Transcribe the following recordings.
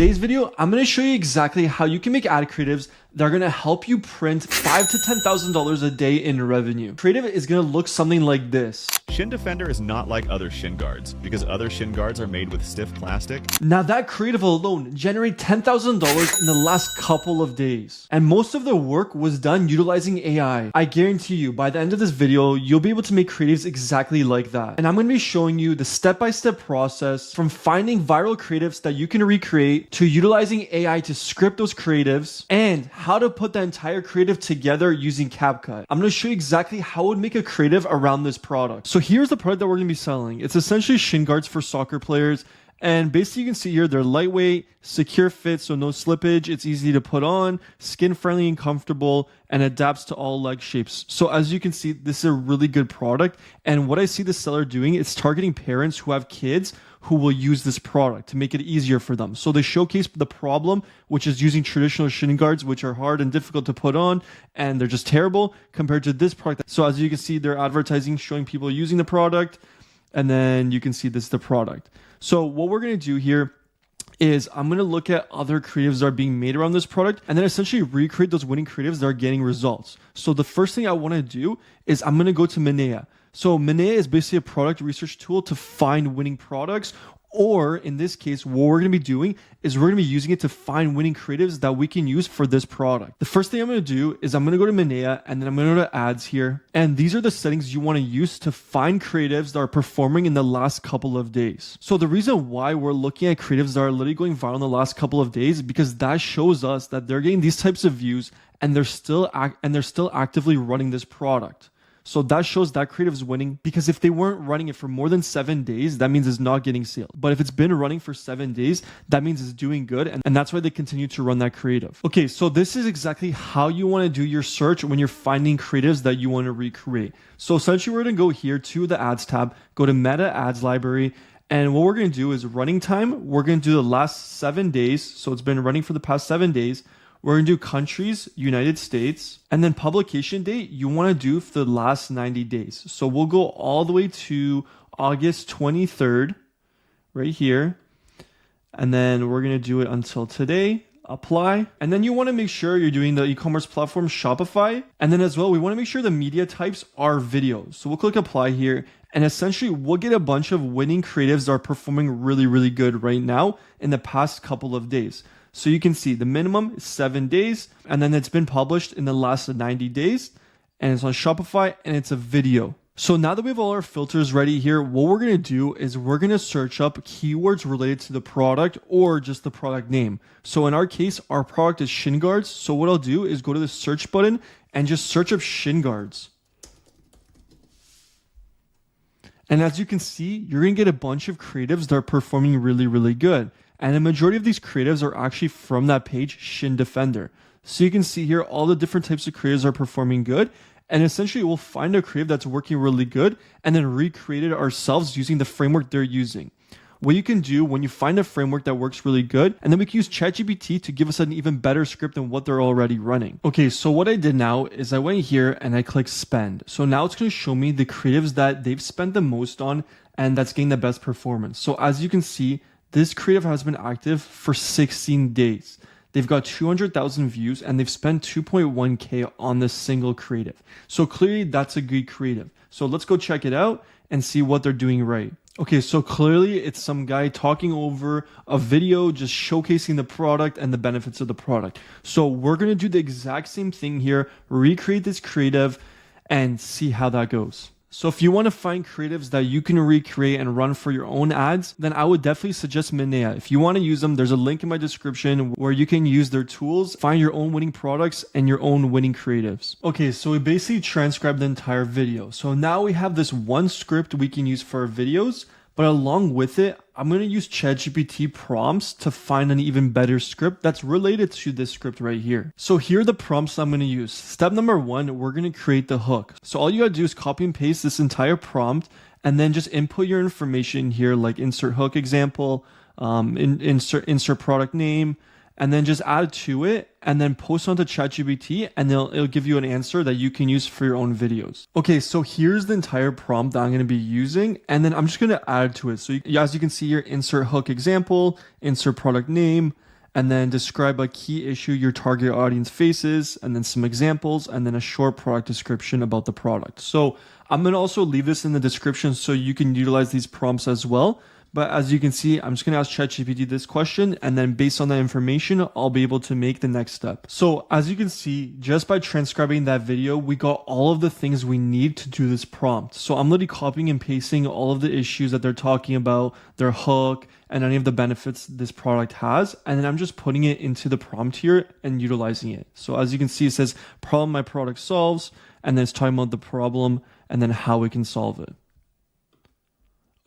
today's video, I'm going to show you exactly how you can make ad creatives that are going to help you print $5,000 to $10,000 a day in revenue. Creative is going to look something like this. Shin Defender is not like other shin guards because other shin guards are made with stiff plastic. Now that creative alone generated $10,000 in the last couple of days. And most of the work was done utilizing AI. I guarantee you, by the end of this video, you'll be able to make creatives exactly like that. And I'm going to be showing you the step-by-step process from finding viral creatives that you can recreate to utilizing AI to script those creatives and how to put the entire creative together using CapCut. I'm going to show you exactly how I would make a creative around this product. So here's the product that we're going to be selling. It's essentially shin guards for soccer players. And basically you can see here, they're lightweight, secure fit, so no slippage. It's easy to put on, skin friendly and comfortable, and adapts to all leg shapes. So as you can see, this is a really good product. And what I see the seller doing is targeting parents who have kids who will use this product to make it easier for them. So they showcase the problem, which is using traditional shin guards, which are hard and difficult to put on, and they're just terrible compared to this product. So as you can see, they're advertising, showing people using the product, and then you can see this is the product. So what we're going to do here is I'm going to look at other creatives that are being made around this product and then essentially recreate those winning creatives that are getting results. So the first thing I want to do is I'm going to go to Minea. So Menea is basically a product research tool to find winning products, or in this case, what we're going to be doing is we're going to be using it to find winning creatives that we can use for this product. The first thing I'm going to do is I'm going to go to Menea and then I'm going to go to ads here. And these are the settings you want to use to find creatives that are performing in the last couple of days. So the reason why we're looking at creatives that are literally going viral in the last couple of days is because that shows us that they're getting these types of views and they're still actively running this product. So that shows that creative is winning, because if they weren't running it for more than 7 days, that means it's not getting sales. But if it's been running for 7 days, that means it's doing good. And that's why they continue to run that creative. Okay, so this is exactly how you want to do your search when you're finding creatives that you want to recreate. So essentially we're going to go here to the ads tab, go to meta ads library. And what we're going to do is running time. We're going to do the last 7 days. So it's been running for the past 7 days. We're going to do countries, United States, and then publication date, you want to do for the last 90 days. So we'll go all the way to August 23rd, right here. And then we're going to do it until today, apply. And then you want to make sure you're doing the e-commerce platform Shopify. And then as well, we want to make sure the media types are videos. So we'll click apply here. And essentially, we'll get a bunch of winning creatives that are performing really, really good right now in the past couple of days. So you can see the minimum is 7 days, and then it's been published in the last 90 days, and it's on Shopify, and it's a video. So now that we have all our filters ready here, what we're going to do is we're going to search up keywords related to the product or just the product name. So in our case, our product is shin guards. So what I'll do is go to the search button and just search up shin guards. And as you can see, you're going to get a bunch of creatives that are performing really, really good. And the majority of these creatives are actually from that page, Shin Defender. So you can see here, all the different types of creatives are performing good. And essentially we'll find a creative that's working really good and then recreate it ourselves using the framework they're using. What you can do when you find a framework that works really good, and then we can use ChatGPT to give us an even better script than what they're already running. Okay, so what I did now is I went here and I clicked spend. So now it's going to show me the creatives that they've spent the most on and that's getting the best performance. So as you can see, this creative has been active for 16 days. They've got 200,000 views and they've spent 2.1K on this single creative. So clearly that's a good creative. So let's go check it out and see what they're doing right. Okay, so clearly it's some guy talking over a video, just showcasing the product and the benefits of the product. So we're going to do the exact same thing here, recreate this creative and see how that goes. So if you want to find creatives that you can recreate and run for your own ads, then I would definitely suggest Minea. If you want to use them, there's a link in my description where you can use their tools, find your own winning products and your own winning creatives. Okay, so we basically transcribed the entire video. So now we have this one script we can use for our videos, but along with it, I'm going to use ChatGPT prompts to find an even better script that's related to this script right here. So here are the prompts I'm going to use. Step number 1, we're going to create the hook. So all you got to do is copy and paste this entire prompt and then just input your information here, like insert hook example, insert product name, and then just add to it and then post onto ChatGPT and it'll give you an answer that you can use for your own videos. Okay, so here's the entire prompt that I'm going to be using and then I'm just going to add to it. So as you can see here, insert hook example, insert product name, and then describe a key issue your target audience faces, and then some examples, and then a short product description about the product. So I'm going to also leave this in the description so you can utilize these prompts as well. But as you can see, I'm just going to ask ChatGPT this question, and then based on that information, I'll be able to make the next step. So as you can see, just by transcribing that video, we got all of the things we need to do this prompt. So I'm literally copying and pasting all of the issues that they're talking about, their hook, and any of the benefits this product has. And then I'm just putting it into the prompt here and utilizing it. So as you can see, it says problem my product solves, and then it's talking about the problem and then how we can solve it.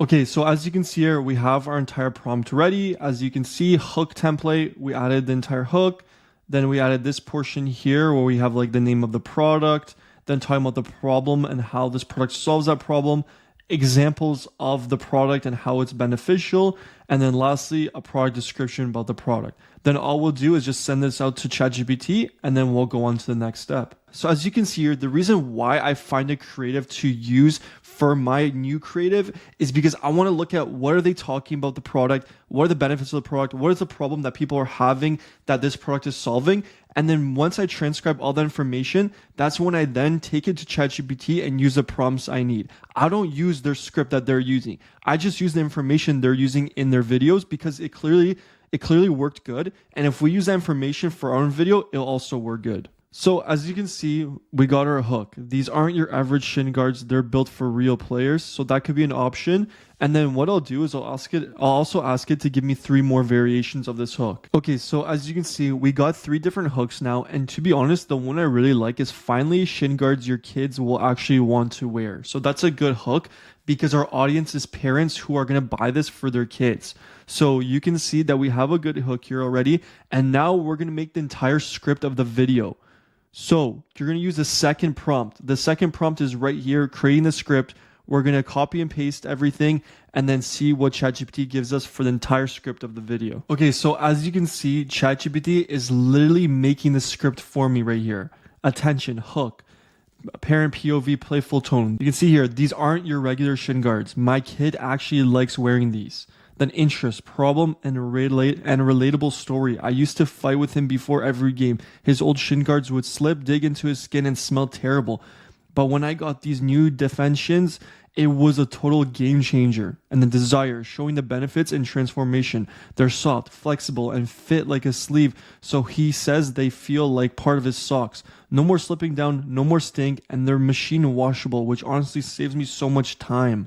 Okay, so as you can see here, we have our entire prompt ready. As you can see, hook template, we added the entire hook. Then we added this portion here where we have like the name of the product, then talking about the problem and how this product solves that problem, examples of the product and how it's beneficial, and then lastly, a product description about the product. Then all we'll do is just send this out to ChatGPT, and then we'll go on to the next step. So as you can see here, the reason why I find it creative to use for my new creative is because I want to look at what are they talking about the product, what are the benefits of the product, what is the problem that people are having that this product is solving. And then once I transcribe all that information, that's when I then take it to ChatGPT and use the prompts I need. I don't use their script that they're using. I just use the information they're using in their videos because it clearly worked good. And if we use that information for our own video, it'll also work good. So as you can see, we got our hook. These aren't your average shin guards. They're built for real players. So that could be an option. And then what I'll do is I'll also ask it to give me 3 more variations of this hook. Okay, so as you can see, we got 3 different hooks now. And to be honest, the one I really like is finally shin guards your kids will actually want to wear. So that's a good hook because our audience is parents who are going to buy this for their kids. So you can see that we have a good hook here already. And now we're going to make the entire script of the video. So you're going to use the second prompt. The second prompt is right here, creating the script. We're going to copy and paste everything and then see what ChatGPT gives us for the entire script of the video. Okay, so as you can see, ChatGPT is literally making the script for me right here. Attention, hook, parent POV, playful tone. You can see here, these aren't your regular shin guards. My kid actually likes wearing these. Then interest, problem, and relatable story. I used to fight with him before every game. His old shin guards would slip, dig into his skin, and smell terrible. But when I got these new defense shins, it was a total game changer. And the desire, showing the benefits and transformation. They're soft, flexible, and fit like a sleeve. So he says they feel like part of his socks. No more slipping down, no more stink, and they're machine washable, which honestly saves me so much time.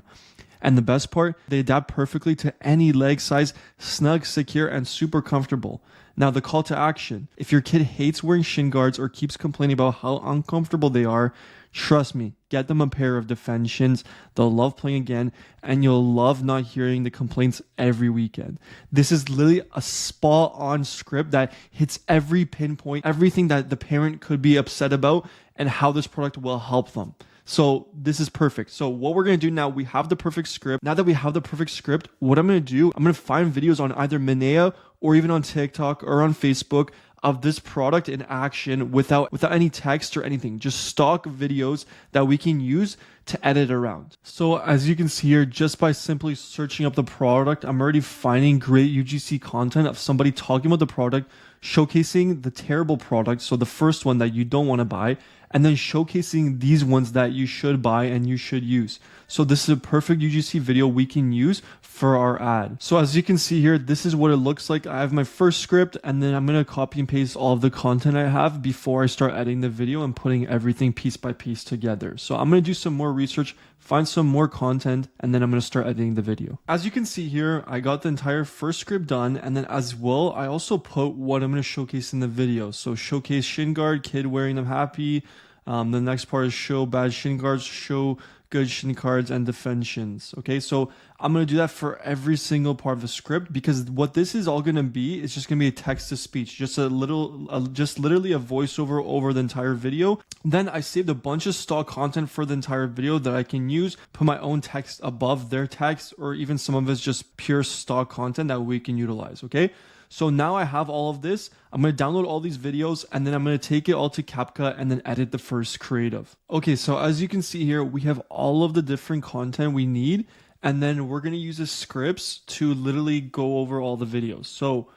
And the best part, they adapt perfectly to any leg size, snug, secure, and super comfortable. Now the call to action. If your kid hates wearing shin guards or keeps complaining about how uncomfortable they are, trust me, get them a pair of defense shins. They'll love playing again, and you'll love not hearing the complaints every weekend. This is literally a spot-on script that hits every pinpoint, everything that the parent could be upset about, and how this product will help them. So this is perfect. So what we're going to do now, we have the perfect script. Now that we have the perfect script, what I'm going to do, I'm going to find videos on either Minea or even on TikTok or on Facebook of this product in action without any text or anything, just stock videos that we can use to edit around. So as you can see here, just by simply searching up the product, I'm already finding great UGC content of somebody talking about the product, showcasing the terrible product, so the first one that you don't want to buy, and then showcasing these ones that you should buy and you should use. So this is a perfect UGC video we can use for our ad. So as you can see here, this is what it looks like. I have my first script, and then I'm going to copy and paste all of the content I have before I start editing the video and putting everything piece by piece together. So I'm going to do some more research, find some more content, and then I'm going to start editing the video. As you can see here, I got the entire first script done, and then as well, I also put what I'm going to showcase in the video. So showcase shin guard, kid wearing them happy. The next part is show bad shin guards, show good shin guards, and defend shins. Okay, so I'm going to do that for every single part of the script, because what this is all going to be is just going to be a text to speech, just literally a voiceover over the entire video. Then I saved a bunch of stock content for the entire video that I can use, put my own text above their text, or even some of it's just pure stock content that we can utilize. Okay. So now I have all of this. I'm going to download all these videos, and then I'm going to take it all to CapCut and then edit the first creative. Okay, so as you can see here, we have all of the different content we need, and then we're going to use the scripts to literally go over all the videos. So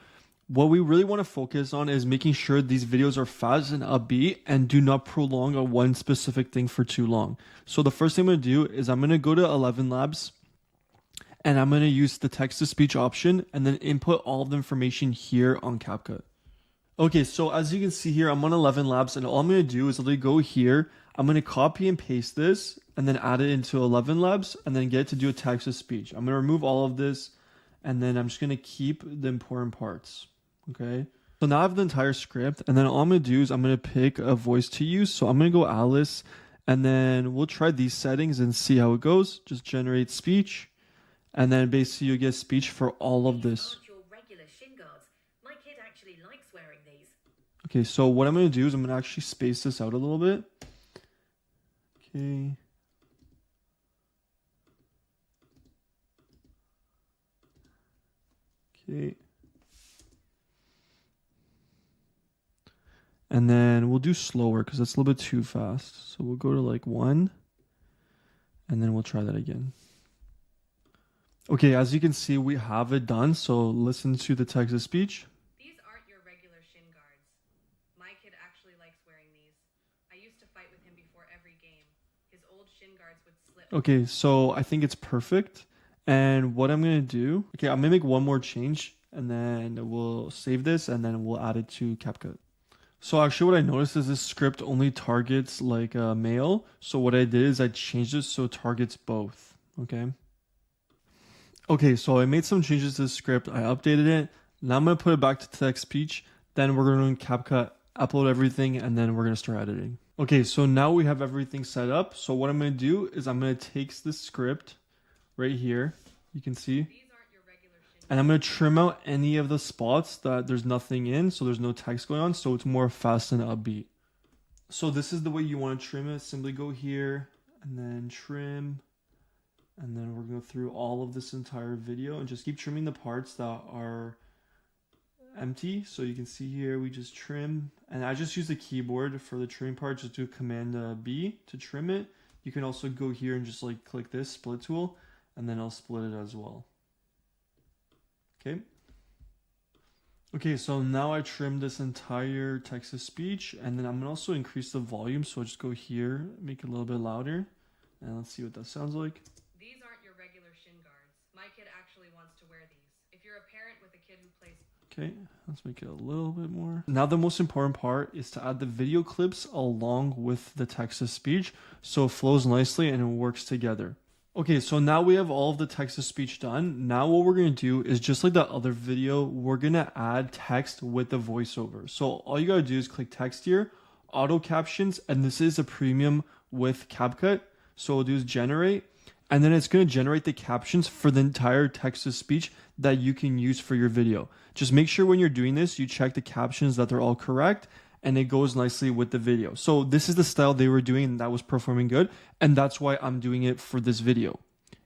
What we really want to focus on is making sure these videos are fast and upbeat and do not prolong on one specific thing for too long. So the first thing I'm going to do is I'm going to go to 11 Labs and I'm going to use the text to speech option and then input all of the information here on CapCut. Okay, so as you can see here, I'm on 11 Labs and all I'm going to do is literally go here. I'm going to copy and paste this and then add it into 11 Labs and then get it to do a text to speech. I'm going to remove all of this and then I'm just going to keep the important parts. Okay, so now I have the entire script and then all I'm going to do is I'm going to pick a voice to use. So I'm going to go Alice and then we'll try these settings and see how it goes. Just generate speech and then basically you get speech for all of this. Okay, so what I'm going to do is I'm going to actually space this out a little bit. Okay. Okay. And then we'll do slower because that's a little bit too fast. So we'll go to like 1 and then we'll try that again. Okay, as you can see, we have it done. So listen to the text to speech. These aren't your regular shin guards. My kid actually likes wearing these. I used to fight with him before every game. His old shin guards would slip. Okay, so I think it's perfect. And what I'm going to do, okay, I'm going to make one more change and then we'll save this and then we'll add it to CapCut. So actually what I noticed is this script only targets like male. So what I did is I changed it so it targets both. Okay. Okay, so I made some changes to the script. I updated it. Now I'm going to put it back to text speech. Then we're going to CapCut, upload everything, and then we're going to start editing. Okay, so now we have everything set up. So what I'm going to do is I'm going to take this script right here. You can see. And I'm going to trim out any of the spots that there's nothing in, so there's no text going on, so it's more fast and upbeat. So this is the way you want to trim it. Simply go here and then trim. And then we're going to go through all of this entire video and just keep trimming the parts that are empty. So you can see here, we just trim. And I just use the keyboard for the trimming part. Just do Command B to trim it. You can also go here and just like click this split tool, and then I'll split it as well. Okay. Okay, so now I trimmed this entire text to speech, and then I'm gonna also increase the volume. So I'll just go here, make it a little bit louder, and let's see what that sounds like. These aren't your regular shin guards. My kid actually wants to wear these. If you're a parent with a kid who plays... Okay, let's make it a little bit more. Now the most important part is to add the video clips along with the text to speech so it flows nicely and it works together. Okay, so now we have all of the text to speech done. Now what we're going to do is just like that other video, we're going to add text with the voiceover. So all you got to do is click text here, auto captions, and this is a premium with CapCut. So we'll do is generate, and then it's going to generate the captions for the entire text to speech that you can use for your video. Just make sure when you're doing this, you check the captions that they're all correct and it goes nicely with the video. So this is the style they were doing and that was performing good. And that's why I'm doing it for this video.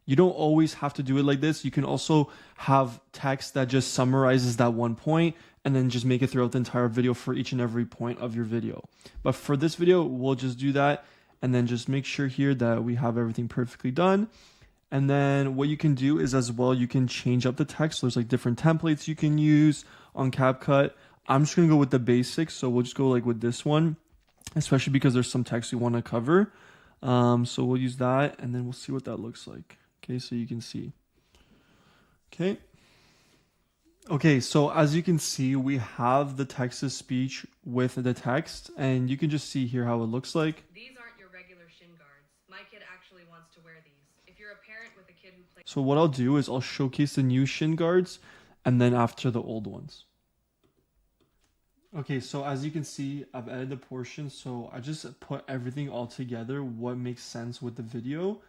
You don't always have to do it like this. You can also have text that just summarizes that one point and then just make it throughout the entire video for each and every point of your video. But for this video, we'll just do that and then just make sure here that we have everything perfectly done. And then what you can do is as well, you can change up the text. So there's like different templates you can use on CapCut. I'm just going to go with the basics. So we'll just go like with this one, especially because there's some text we want to cover. So we'll use that and then we'll see what that looks like. Okay, so you can see. Okay. Okay, so as you can see, we have the text to speech with the text and you can just see here how it looks like. These aren't your regular shin guards. My kid actually wants to wear these. If you're a parent with a kid who plays... So what I'll do is I'll showcase the new shin guards and then after the old ones. Okay, so as you can see, I've edited the portion. So I just put everything all together, what makes sense with the video,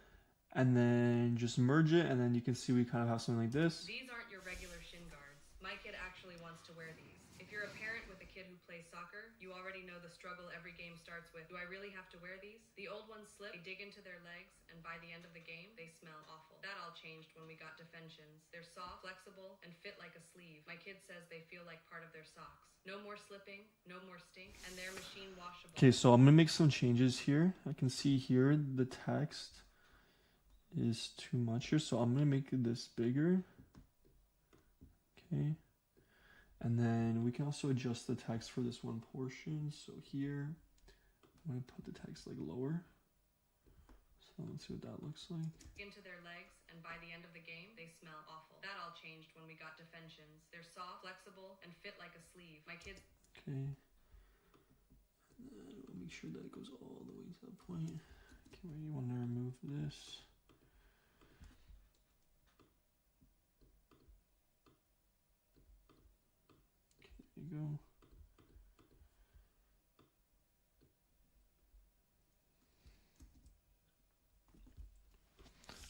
and then just merge it. And then you can see we kind of have something like this. These aren't your regular shin guards. My kid actually wants to wear these. If you're a parent with a kid who plays soccer, you already know the struggle every game starts with. Do I really have to wear these? The old ones slip, they dig into their legs, and by the end of the game, they smell awful. That all changed when we got Defensions. They're soft, flexible, and fit like a sleeve. My kid says they feel like part of their socks. No more slipping, no more stink, and they're machine washable. Okay, so I'm gonna make some changes here. I can see here the text is too much here, so I'm gonna make this bigger. Okay. And then we can also adjust the text for this one portion. So here, I'm going to put the text like lower. So let's see what that looks like. Into their legs, and by the end of the game, they smell awful. That all changed when we got defensions. They're soft, flexible, and fit like a sleeve. My kids... Okay. And then we'll make sure that it goes all the way to that point. Okay, we want to remove this. There you go.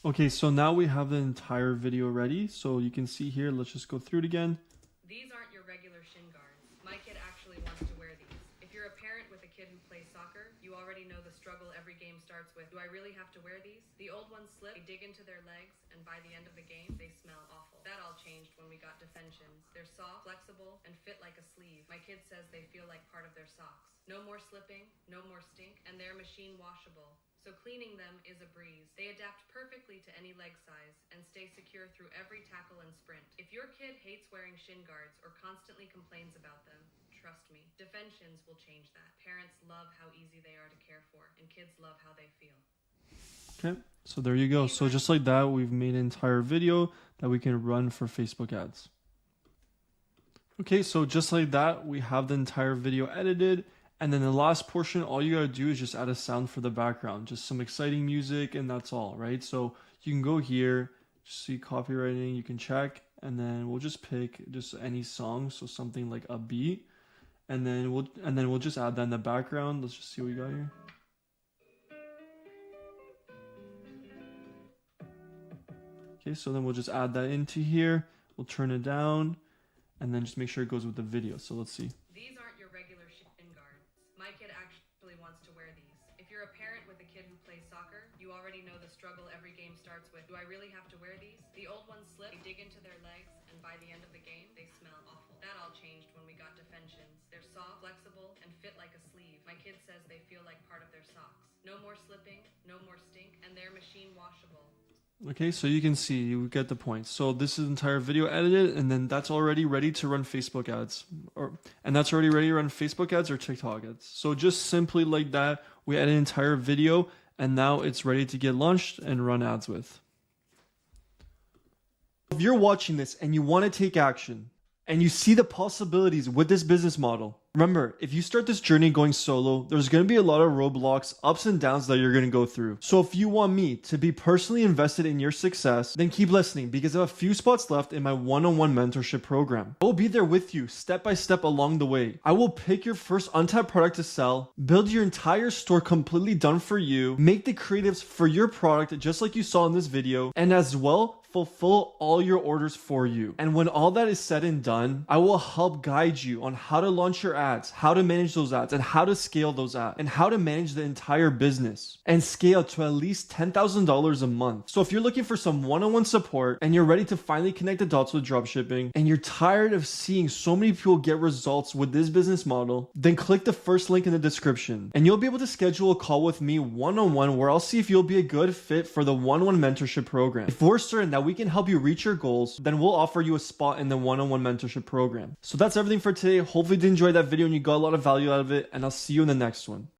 Okay, so now we have the entire video ready. So you can see here, let's just go through it again. These aren't your regular shin guards. My kid actually wants to wear these. If you're a parent with a kid who plays soccer, you already know the struggle every game starts with. Do I really have to wear these? The old ones slip, they dig into their legs, and by the end of the game, they smell awful. That all changed when we got defensions. They're soft, flexible, and fit like a sleeve. My kid says they feel like part of their socks. No more slipping, no more stink, and they're machine washable. So cleaning them is a breeze. They adapt perfectly to any leg size and stay secure through every tackle and sprint. If your kid hates wearing shin guards or constantly complains about them, trust me, defensions will change that. Parents love how easy they are to care for, and kids love how they feel. Okay, so there you go. So just like that, we've made an entire video that we can run for Facebook ads. Okay, so just like that, we have the entire video edited. And then the last portion, all you gotta do is just add a sound for the background, just some exciting music, and that's all, right? So you can go here, just see copywriting, you can check, and then we'll just pick just any song, so something like a beat, and then we'll just add that in the background. Let's just see what we got here. Okay, so then we'll just add that into here. We'll turn it down, and then just make sure it goes with the video. So let's see. These aren't your regular shin guards. My kid actually wants to wear these. If you're a parent with a kid who plays soccer, you already know the struggle every game starts with. Do I really have to wear these? The old ones slip, they dig into their legs, and by the end of the game, they smell awful. That all changed when we got defensions. They're soft, flexible, and fit like a sleeve. My kid says they feel like part of their socks. No more slipping, no more stink, and they're machine washable. Okay, so you can see, you get the point. So this is the entire video edited, and then that's already ready to run Facebook ads. And that's already ready to run Facebook ads or TikTok ads. So just simply like that, we edit an entire video, and now it's ready to get launched and run ads with. If you're watching this and you want to take action, and you see the possibilities with this business model, remember, if you start this journey going solo, there's going to be a lot of roadblocks, ups and downs that you're going to go through. So if you want me to be personally invested in your success, then keep listening because I have a few spots left in my one-on-one mentorship program. I will be there with you step by step along the way. I will pick your first untapped product to sell, build your entire store completely done for you, make the creatives for your product just like you saw in this video, and as well, fulfill all your orders for you. And when all that is said and done, I will help guide you on how to launch your ads, how to manage those ads, and how to scale those ads, and how to manage the entire business and scale to at least $10,000 a month. So if you're looking for some one-on-one support and you're ready to finally connect the dots with dropshipping and you're tired of seeing so many people get results with this business model, then click the first link in the description and you'll be able to schedule a call with me one-on-one where I'll see if you'll be a good fit for the one-on-one mentorship program. If we're certain that we can help you reach your goals, then we'll offer you a spot in the one-on-one mentorship program. So that's everything for today. Hopefully you did enjoy that video and you got a lot of value out of it, and I'll see you in the next one.